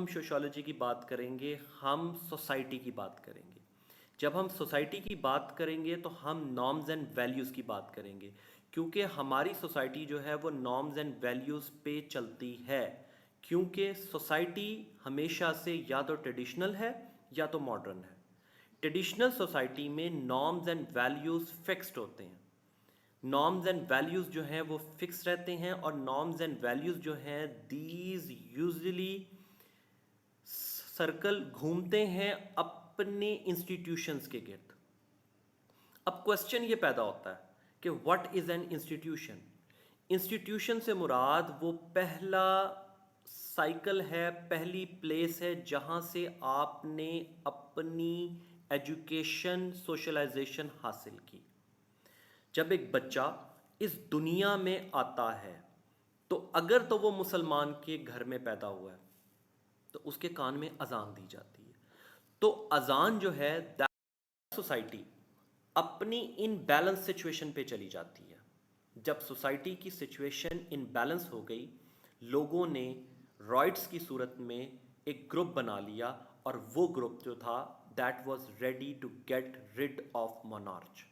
Sociology کی بات کریں گے ہم سوسائٹی کی بات کریں گے. جب ہم سوسائٹی کی بات کریں گے تو ہم نارمز اینڈ ویلیوز کی بات کریں گے، کیونکہ ہماری سوسائٹی جو ہے وہ نارمز اینڈ ویلیوز پہ چلتی ہے. کیونکہ سوسائٹی ہمیشہ سے یا تو ٹریڈیشنل ہے یا تو ماڈرن ہے. ٹریڈیشنل سوسائٹی میں نارمز اینڈ ویلیوز فکسڈ ہوتے ہیں. نارمز اینڈ ویلیوز جو ہیں وہ فکس رہتے ہیں، اور نارمز اینڈ ویلیوز جو ہیں دیز یوزلی سرکل گھومتے ہیں اپنے انسٹیٹیوشنز کے گرد. اب کوشچن یہ پیدا ہوتا ہے کہ what is an institution. Institution سے مراد وہ پہلا سائیکل ہے، پہلی پلیس ہے جہاں سے آپ نے اپنی ایجوکیشن سوشلائزیشن حاصل کی. جب ایک بچہ اس دنیا میں آتا ہے تو اگر تو وہ مسلمان کے گھر میں پیدا ہوا ہے تو اس کے کان میں اذان دی جاتی ہے. تو اذان جو ہے سوسائٹی اپنی ان بیلنس سچویشن پہ چلی جاتی ہے. جب سوسائٹی کی سچویشن ان بیلنس ہو گئی، لوگوں نے رائٹس کی صورت میں ایک گروپ بنا لیا، اور وہ گروپ جو تھا that was ready to get rid of monarch.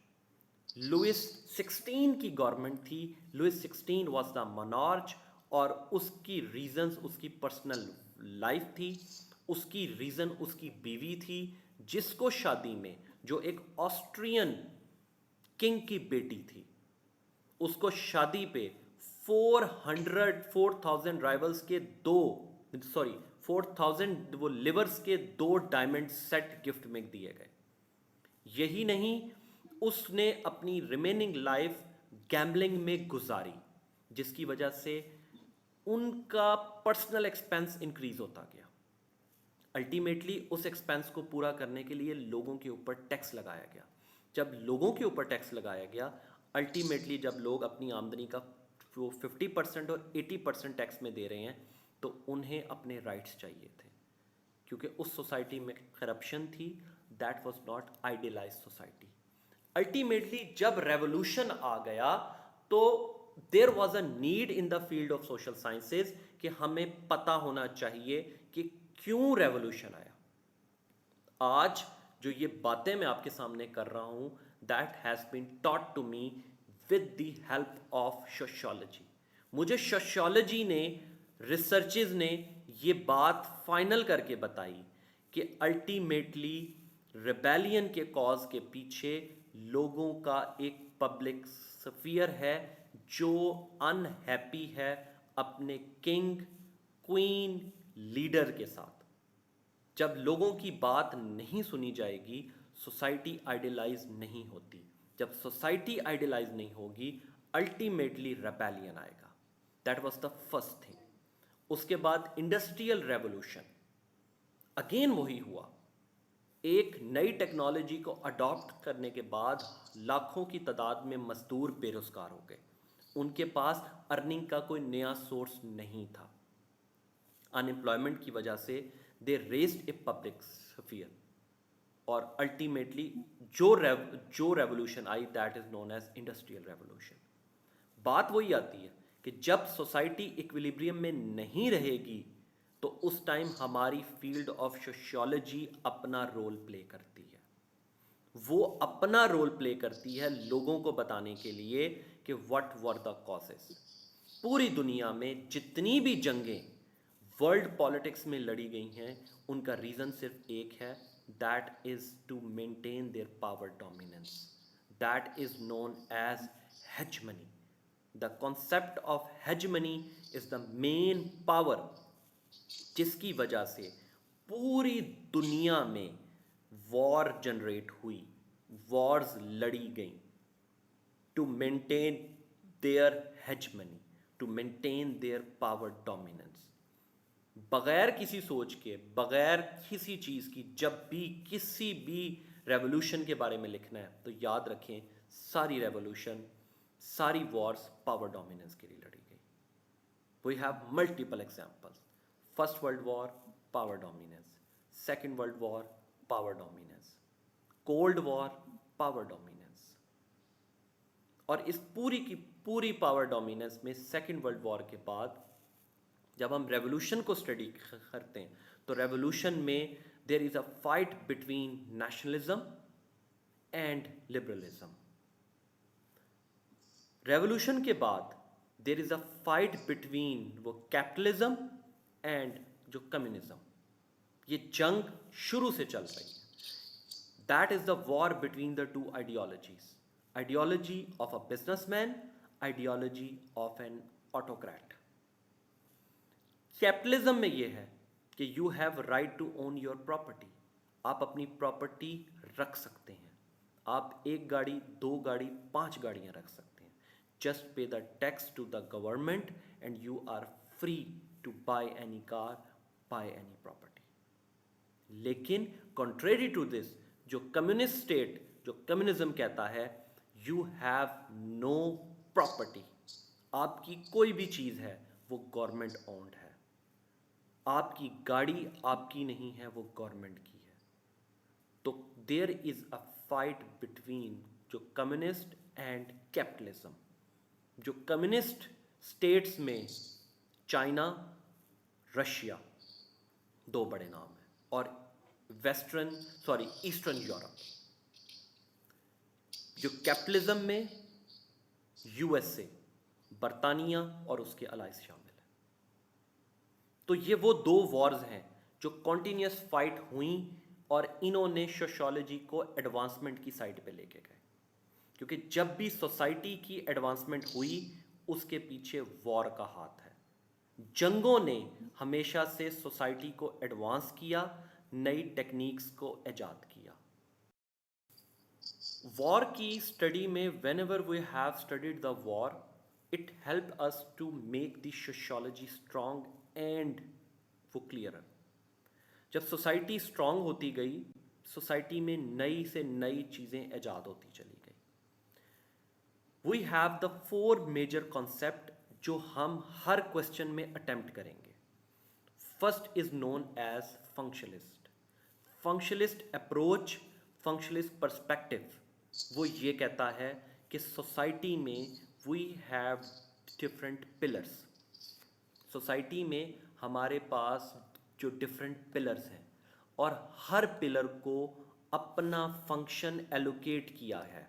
Louis 16 کی گورنمنٹ تھی. لوئس 16 واز دا مونارچ، اور اس کی ریزنز اس کی پرسنل لائف تھی. اس کی ریزن اس کی بیوی تھی، جس کو شادی میں، جو ایک آسٹرین کنگ کی بیٹی تھی، اس کو شادی پہ 4,000 رائولز کے 4,000 وہ لیورز کے 2 ڈائمنڈ سیٹ گفٹ میں دیے گئے. یہی نہیں، اس نے اپنی ریمیننگ لائف گیمبلنگ میں گزاری، جس کی وجہ سے ان کا پرسنل ایکسپینس انکریز ہوتا گیا. الٹیمیٹلی اس ایکسپینس کو پورا کرنے کے لیے لوگوں کے اوپر ٹیکس لگایا گیا. جب لوگوں کے اوپر ٹیکس لگایا گیا، الٹیمیٹلی جب لوگ اپنی آمدنی کا 50% اور 80% ٹیکس میں دے رہے ہیں تو انہیں اپنے رائٹس چاہیے تھے، کیونکہ اس سوسائٹی میں کرپشن تھی. That was not idealise society. Ultimately جب ریولوشن آ گیا تو there was a need in the field of social sciences کہ ہمیں پتہ ہونا چاہیے کہ کیوں ریولوشن آیا. آج جو یہ باتیں میں آپ کے سامنے کر رہا ہوں that has been taught to me with the help of sociology. مجھے سوشیالوجی نے، ریسرچز نے یہ بات فائنل کر کے بتائی کہ الٹیمیٹلی ریبیلین کے کاز کے پیچھے لوگوں کا ایک پبلک سفیر ہے جو ان ہیپی ہے اپنے کنگ، کوئین، لیڈر کے ساتھ. جب لوگوں کی بات نہیں سنی جائے گی، سوسائٹی آئیڈیلائز نہیں ہوتی. جب سوسائٹی آئیڈیلائز نہیں ہوگی، الٹیمیٹلی ریبیلین آئے گا. That was the first thing. اس کے بعد انڈسٹریل ریولوشن، اگین وہی ہوا. ایک نئی ٹیکنالوجی کو اڈاپٹ کرنے کے بعد لاکھوں کی تعداد میں مزدور بے روزگار ہو گئے. ان کے پاس ارننگ کا کوئی نیا سورس نہیں تھا. ان امپلائمنٹ کی وجہ سے دے ریزڈ اے پبلک سفیر، اور الٹیمیٹلی جو ریولوشن آئی that is known as industrial revolution. بات وہی آتی ہے کہ جب سوسائٹی ایکویلیبریم میں نہیں رہے گی تو اس ٹائم ہماری فیلڈ آف سوشیالوجی اپنا رول پلے کرتی ہے. وہ اپنا رول پلے کرتی ہے لوگوں کو بتانے کے لیے کہ what were the causes. پوری دنیا میں جتنی بھی جنگیں ورلڈ پالیٹکس میں لڑی گئی ہیں ان کا ریزن صرف ایک ہے، that is to maintain their power dominance. That is known as hegemony. The concept of hegemony is the main power جس کی وجہ سے پوری دنیا میں وار جنریٹ ہوئی، وارز لڑی گئیں to maintain their hegemony, to maintain their power dominance. بغیر کسی سوچ کے، بغیر کسی چیز کی، جب بھی کسی بھی ریولوشن کے بارے میں لکھنا ہے تو یاد رکھیں ساری ریولوشن، ساری وارز پاور ڈومیننس کے لیے لڑی گئی. We have multiple examples. First world war, power dominance. Second world war, power dominance. Cold war, power dominance. اور اس پوری کی پوری پاور ڈومیننس میں سیکنڈ ورلڈ وار کے بعد جب ہم ریولوشن کو اسٹڈی کرتے ہیں تو ریولوشن میں there is a fight between nationalism and liberalism. Revolution کے بعد there is a fight between وہ کیپٹلزم اینڈ جو کمیونزم. یہ جنگ شروع سے چل رہی ہے. That is the war between the two ideologies. Ideology of a businessman, ideology of an autocrat. Capitalism میں یہ ہے کہ you have right to own your property. آپ اپنی پراپرٹی رکھ سکتے ہیں. آپ ایک گاڑی, 2 گاڑی, 5 گاڑیاں رکھ سکتے ہیں. Just pay the tax to the government and you are free to buy any car, buy any property. لیکن کنٹریری ٹو دس, جو کمیونسٹ اسٹیٹ, جو کمیونزم کہتا ہے یو ہیو نو پراپرٹی. آپ کی کوئی بھی چیز ہے وہ گورنمنٹ اونڈ ہے. آپ کی گاڑی آپ کی نہیں ہے, وہ گورنمنٹ کی ہے. تو دیر از اے فائٹ بٹوین جو کمیونسٹ اینڈ کیپٹلزم. جو کمیونسٹ اسٹیٹس میں چائنا, رشیا 2 بڑے نام ہیں, اور ایسٹرن یورپ. جو کیپٹلزم میں یو ایس اے, برطانیہ اور اس کے الائز شامل ہیں. تو یہ وہ 2 وارز ہیں جو کنٹینیوس فائٹ ہوئیں, اور انہوں نے سوشالوجی کو ایڈوانسمنٹ کی سائڈ پہ لے کے گئے. کیونکہ جب بھی سوسائٹی کی ایڈوانسمنٹ ہوئی اس کے پیچھے وار کا ہاتھ ہے. جنگوں نے ہمیشہ سے سوسائٹی کو ایڈوانس کیا, نئی ٹیکنیکس کو ایجاد کیا. وار کی اسٹڈی میں whenever we have studied the war, it help us to make the sociology strong and وہ کلیئر. جب سوسائٹی اسٹرانگ ہوتی گئی, سوسائٹی میں نئی سے نئی چیزیں ایجاد ہوتی چلی گئی. We have the 4 major concept جو ہم ہر کوشچن میں اٹیمپٹ کریں گے. First is known as functionalist. Functionalist approach, functionalist perspective, وہ یہ کہتا ہے کہ سوسائٹی میں we have different pillars. Society میں ہمارے پاس جو ڈفرینٹ پلرس ہیں, اور ہر پلر کو اپنا فنکشن ایلوکیٹ کیا ہے.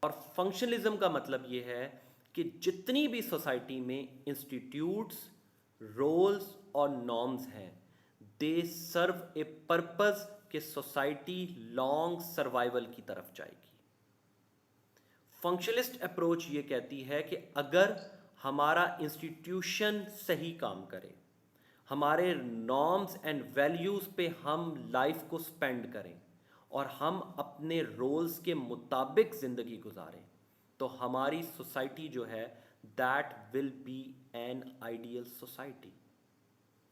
اور فنکشنلزم کا مطلب یہ ہے کہ جتنی بھی سوسائٹی میں انسٹیٹیوٹس, رولز اور نارمز ہیں, دے سرو اے پرپز کہ سوسائٹی لانگ سروائیول کی طرف جائے گی. فنکشنلسٹ اپروچ یہ کہتی ہے کہ اگر ہمارا انسٹیٹیوشن صحیح کام کرے, ہمارے نارمز اینڈ ویلیوز پہ ہم لائف کو سپینڈ کریں, اور ہم اپنے رولز کے مطابق زندگی گزاریں, تو ہماری سوسائٹی جو ہے that will be an ideal society.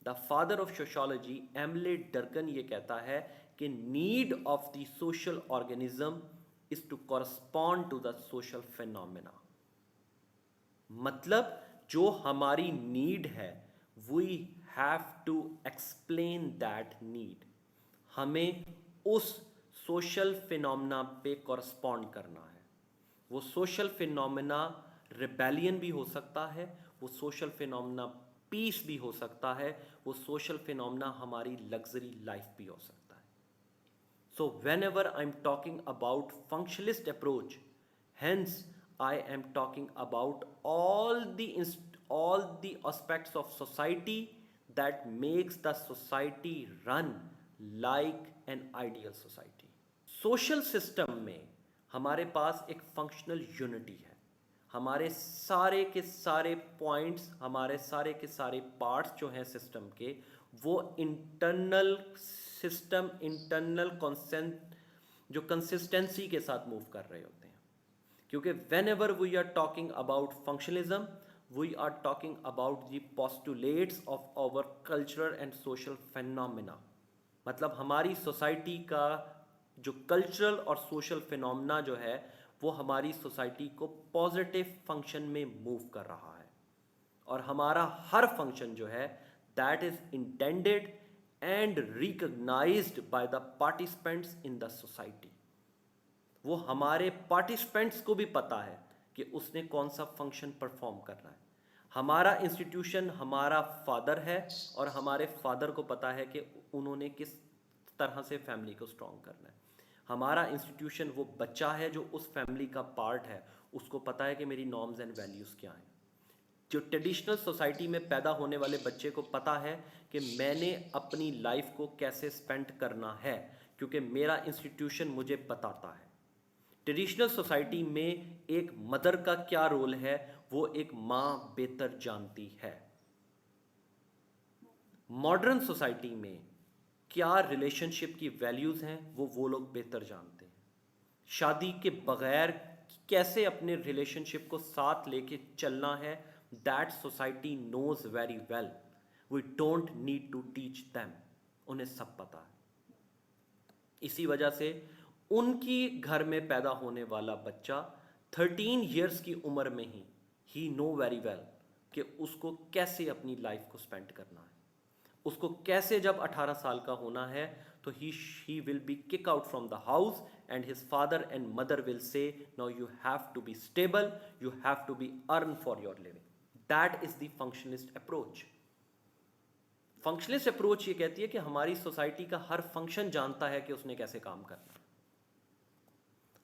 The father of sociology Emile Durkheim یہ کہتا ہے کہ need of the social organism is to correspond to the social phenomena. مطلب جو ہماری نیڈ ہے we have to explain that need. ہمیں اس سوشل فینومینا پہ کورسپونڈ کرنا ہے. وہ سوشل فینومینا ریبیلین بھی ہو سکتا ہے, وہ سوشل فینومینا پیس بھی ہو سکتا ہے, وہ سوشل فینومینا ہماری لگژری لائف بھی ہو سکتا ہے. So when ever I am talking about functionalist approach, hence I am talking about all the aspects of society that makes the society run like an ideal society. Social system میں ہمارے پاس ایک functional unity ہے. ہمارے سارے کے سارے points, ہمارے سارے کے سارے پارٹس جو ہیں سسٹم کے, وہ انٹرنل سسٹم, انٹرنل جو کنسسٹنسی کے ساتھ موو کر رہے ہوتے ہیں. کیونکہ whenever we are talking about functionalism, we are talking about the postulates of our cultural and social phenomena. مطلب ہماری سوسائٹی کا جو کلچرل اور سوشل فینومینا جو ہے وہ ہماری سوسائٹی کو پازیٹیو فنکشن میں موو کر رہا ہے. اور ہمارا ہر فنکشن جو ہے that is intended and recognised by the participants in the society. وہ ہمارے پارٹیسپینٹس کو بھی پتہ ہے کہ اس نے کون سا فنکشن پرفارم کرنا ہے. ہمارا انسٹیٹیوشن ہمارا فادر ہے اور ہمارے فادر کو پتا ہے کہ انہوں نے کس طرح سے فیملی کو اسٹرانگ کرنا ہے. ہمارا انسٹیٹیوشن وہ بچہ ہے جو اس فیملی کا پارٹ ہے, اس کو پتا ہے کہ میری نارمز اینڈ ویلیوز کیا ہیں. جو ٹریڈیشنل سوسائٹی میں پیدا ہونے والے بچے کو پتا ہے کہ میں نے اپنی لائف کو کیسے اسپینڈ کرنا ہے, کیونکہ میرا انسٹیٹیوشن مجھے بتاتا ہے. ٹریڈیشنل سوسائٹی میں ایک مدر کا کیا رول ہے وہ ایک ماں بہتر جانتی ہے. ماڈرن سوسائٹی میں کیا ریلیشن شپ کی ویلیوز ہیں وہ لوگ بہتر جانتے ہیں. شادی کے بغیر کیسے اپنے ریلیشن شپ کو ساتھ لے کے چلنا ہے, that society knows very well. We don't need to teach them, انہیں سب پتا ہے. اسی وجہ سے ان کی گھر میں پیدا ہونے والا بچہ 13 ایئرس کی عمر میں ہی نو ویری ویل کہ اس کو کیسے اپنی لائف کو اسپینڈ کرنا ہے. اس کو کیسے جب 18 سال کا ہونا ہے تو he will be kick out from the house and his father and mother will say no you have to be stable, you have to be earn for your living. That is the functionalist approach. Functionalist approach یہ کہتی ہے کہ ہماری society کا ہر function جانتا ہے کہ اس نے کیسے کام کرنا ہے.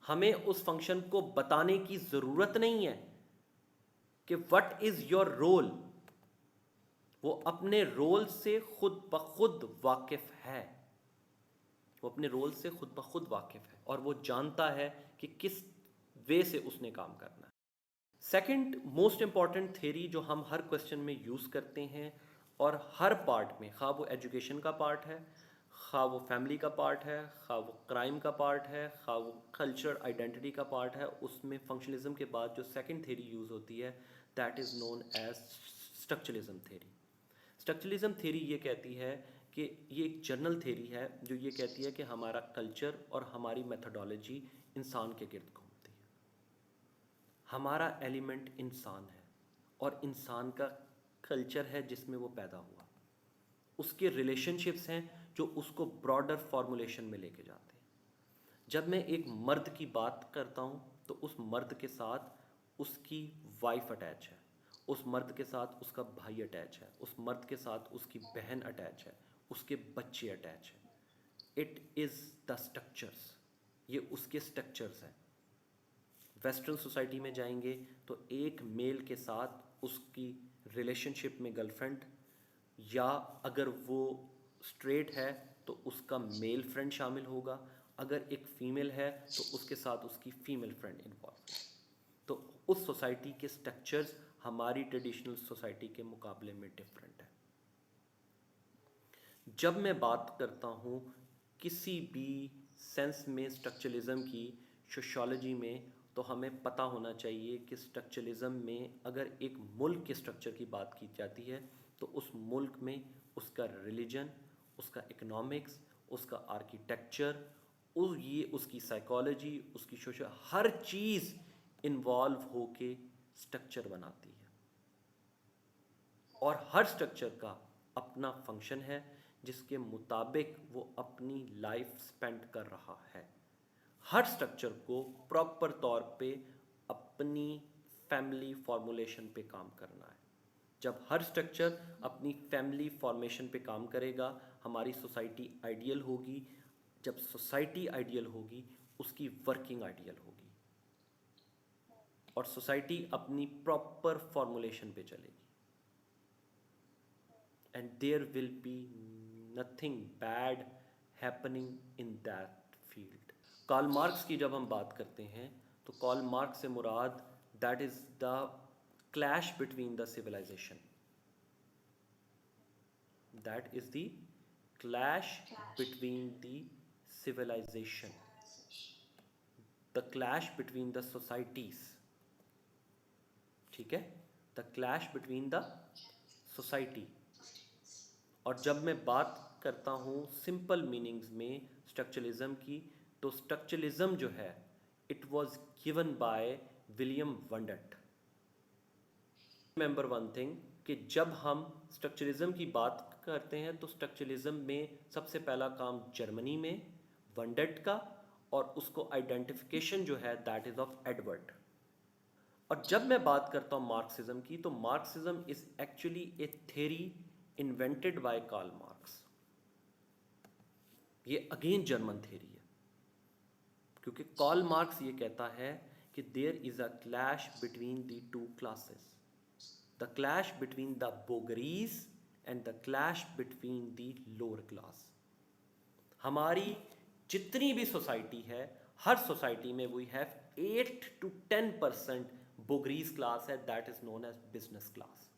ہمیں اس فنکشن کو بتانے کی ضرورت نہیں ہے کہ وٹ از یور رول. وہ اپنے رول سے خود بخود واقف ہے, وہ اپنے رول سے خود بخود واقف ہے اور وہ جانتا ہے کہ کس وے سے اس نے کام کرنا ہے. سیکنڈ موسٹ امپورٹنٹ تھیری جو ہم ہر کوشچن میں یوز کرتے ہیں اور ہر پارٹ میں, خواہ وہ ایجوکیشن کا پارٹ ہے, خواہ وہ فیملی کا پارٹ ہے, خواہ وہ کرائم کا پارٹ ہے, خواہ وہ کلچر آئیڈینٹی کا پارٹ ہے, اس میں فنکشنلزم کے بعد جو سیکنڈ تھیری یوز ہوتی ہے that is known as structuralism theory. Structuralism theory یہ کہتی ہے کہ یہ ایک جنرل تھیری ہے جو یہ کہتی ہے کہ ہمارا کلچر اور ہماری میتھڈالوجی انسان کے گرد گھومتی ہے. ہمارا ایلیمنٹ انسان ہے اور انسان کا کلچر ہے جس میں وہ پیدا ہوا, اس کے ریلیشن شپس ہیں جو اس کو براڈر فارمولیشن میں لے کے جاتے ہیں. جب میں ایک مرد کی بات کرتا ہوں تو اس مرد کے ساتھ اس کی وائف اٹیچ ہے, اس مرد کے ساتھ اس کا بھائی اٹیچ ہے, اس مرد کے ساتھ اس کی بہن اٹیچ ہے, اس کے بچے اٹیچ ہیں. اٹ از دا اسٹرکچرس, یہ اس کے اسٹرکچرس ہیں. ویسٹرن سوسائٹی میں جائیں گے تو ایک میل کے ساتھ اس کی ریلیشن شپ میں گرل فرینڈ, یا اگر وہ اسٹریٹ ہے تو اس کا میل فرینڈ شامل ہوگا, اگر ایک فیمیل ہے تو اس کے ساتھ اس کی فیمیل فرینڈ انوالو ہے. تو اس سوسائٹی کے اسٹرکچرز ہماری ٹریڈیشنل سوسائٹی کے مقابلے میں ڈفرینٹ ہے. جب میں بات کرتا ہوں کسی بھی سینس میں اسٹرکچرلزم کی, سوشیالوجی میں, تو ہمیں پتہ ہونا چاہیے کہ اسٹرکچرلزم میں اگر ایک ملک کے اسٹرکچر کی بات کی جاتی ہے تو اس ملک میں اس کا ریلیجن, اس کا اکنامکس, اس کا آرکیٹیکچر, اس کی سائیکالوجی, اس کی سوشل, ہر چیز انوالو ہو کے اسٹرکچر بناتی ہے. اور ہر اسٹرکچر کا اپنا فنکشن ہے جس کے مطابق وہ اپنی لائف اسپینڈ کر رہا ہے. ہر اسٹرکچر کو پراپر طور پہ اپنی فیملی فارمولیشن پہ کام کرنا ہے. جب ہر اسٹرکچر اپنی فیملی فارمیشن پہ کام کرے گا ہماری سوسائٹی آئیڈیل ہوگی. جب سوسائٹی آئیڈیل ہوگی اس کی ورکنگ آئیڈیل ہوگی اور سوسائٹی اپنی پراپر فارمولیشن پہ چلے گی. And there will be nothing bad happening in that field. Karl Marx کی جب ہم بات کرتے ہیں تو کارل مارکس سے مراد that is the clash between the civilization. That is the clash between the civilization. The clash between the societies. ٹھیک ہے, the clash between the society. اور جب میں بات کرتا ہوں سمپل میننگز میں اسٹرکچرلزم کی تو اسٹرکچرلزم جو ہے it was given by William Wundt. Remember one thing کہ جب ہم اسٹرکچرلزم کی بات کرتے ہیں تو اسٹرکچرلزم میں سب سے پہلا کام جرمنی میں ونڈٹ کا, اور اس کو آئیڈینٹیفیکیشن جو ہے دیٹ از آف ایڈورڈ. اور جب میں بات کرتا ہوں مارکسزم کی، تو Marxism is actually a theory invented by Karl Marx. یہ اگین جرمن تھیری ہے، کیونکہ کارل مارکس یہ کہتا ہے کہ there is a clash between the two classes, the clash between the bourgeois and the clash between the lower class. ہماری جتنی بھی سوسائٹی ہے، ہر سوسائٹی میں we have 8 to 10% bourgeois class ہے، that is known as business class.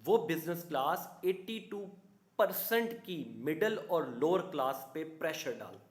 وہ business class 82% کی middle اور لوور کلاس پہ پریشر ڈالتی